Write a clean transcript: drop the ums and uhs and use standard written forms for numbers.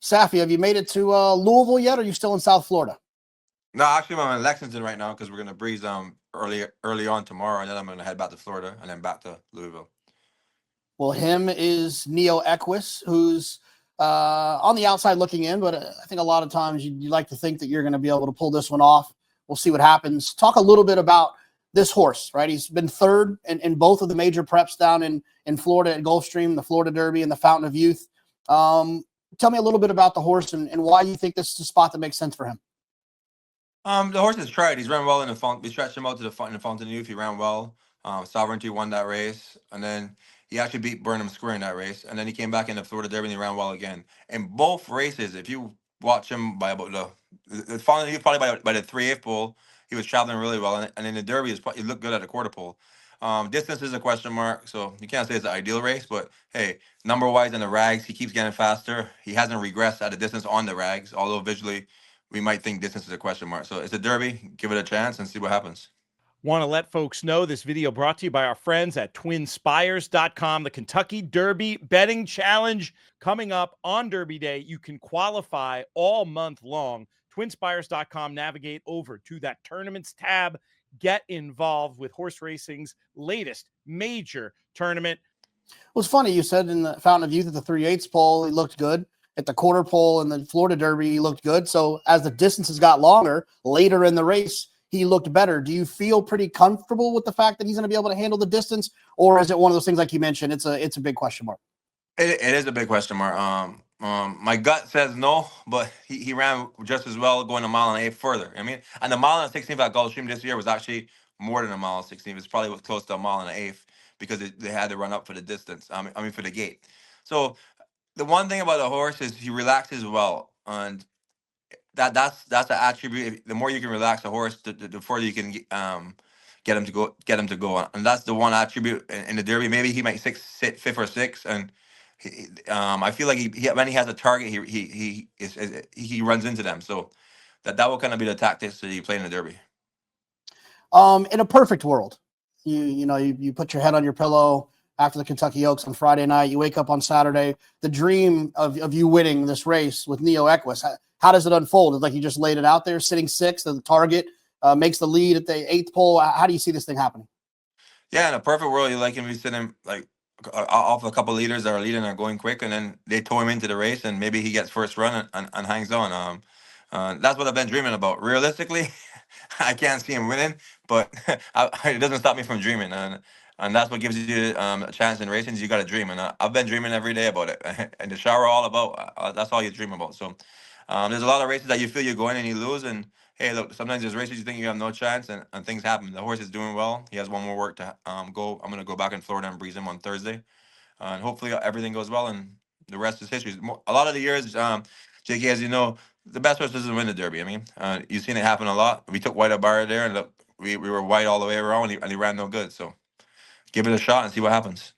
Saffie, have you made it to Louisville yet, or are you still in South Florida? No, actually, I'm in Lexington right now because we're gonna breeze early on tomorrow, and then I'm gonna head back to Florida and then back to Louisville. Well, him is Neoequos, who's on the outside looking in, but I think a lot of times you like to think that you're going to be able to pull this one off. We'll see what happens. Talk a little bit about this horse, right? He's been third in both of the major preps down in Florida at Gulfstream, the Florida Derby and the Fountain of Youth. Tell me a little bit about the horse and why you think this is a spot that makes sense for him. The horse has tried. He's run well in the fountain. We stretched him out to the in the Fountain of Youth. He ran well. Sovereignty won that race, and then he actually beat Burnham Square in that race. And then he came back in the Florida Derby and he ran well again. In both races, if you watch him by about the Fountain of Youth, probably by the 3/8 pole, he was traveling really well. And in the Derby, he looked good at the quarter pole. Distance is a question mark, so you can't say it's an ideal race. But hey, number wise in the rags, he keeps getting faster. He hasn't regressed at a distance on the rags, although visually we might think distance is a question mark. So it's a Derby. Give it a chance and see what happens. Want to let folks know this video brought to you by our friends at TwinSpires.com. The Kentucky Derby Betting Challenge coming up on Derby Day. You can qualify all month long. TwinSpires.com. Navigate over to that tournaments tab. Get involved with horse racing's latest major tournament. It was funny. You said in the Fountain of Youth at the 3/8 pole, he looked good. At the quarter pole in the Florida Derby, he looked good. So as the distances got longer, later in the race, he looked better. Do you feel pretty comfortable with the fact that he's going to be able to handle the distance? Or is it one of those things, like you mentioned, it's a big question mark? It is a big question mark. My gut says no, but he ran just as well going a mile and 1/8 further. I mean, and the mile and 16 at Gulfstream this year was actually more than a mile and 16. It's probably close to a mile and 1/8 because they had to run up for the distance. I mean for the gate. So the one thing about the horse is he relaxes well, and that's an attribute. The more you can relax a horse, the further you can get him to go, and that's the one attribute in the Derby. Maybe he might sit fifth or sixth, and I feel like when he has a target, he runs into them. So that will kind of be the tactics that you play in the Derby. In a perfect world, you put your head on your pillow after the Kentucky Oaks on Friday night. You wake up on Saturday. The dream of you winning this race with Neoequos. How does it unfold? It's like you just laid it out there, sitting sixth, and the target makes the lead at the 8th pole. How do you see this thing happening? Yeah, in a perfect world, you like him to be sitting like off a couple of leaders that are leading or going quick, and then they tow him into the race, and maybe he gets first run and hangs on. That's what I've been dreaming about. Realistically, I can't see him winning, but it doesn't stop me from dreaming, and that's what gives you a chance in racing. You got to dream, and I've been dreaming every day about it. And the shower, all about that's all you dream about. So there's a lot of races that you feel you're going and you lose, and hey, look, sometimes there's races you think you have no chance, and things happen. The horse is doing well. He has one more work to go. I'm going to go back in Florida and breeze him on Thursday, and hopefully everything goes well, and the rest is history. A lot of the years, JK, as you know, the best horse doesn't win the Derby. I mean, you've seen it happen a lot. We took White Bar there, and look, we were white all the way around, and he ran no good. So give it a shot and see what happens.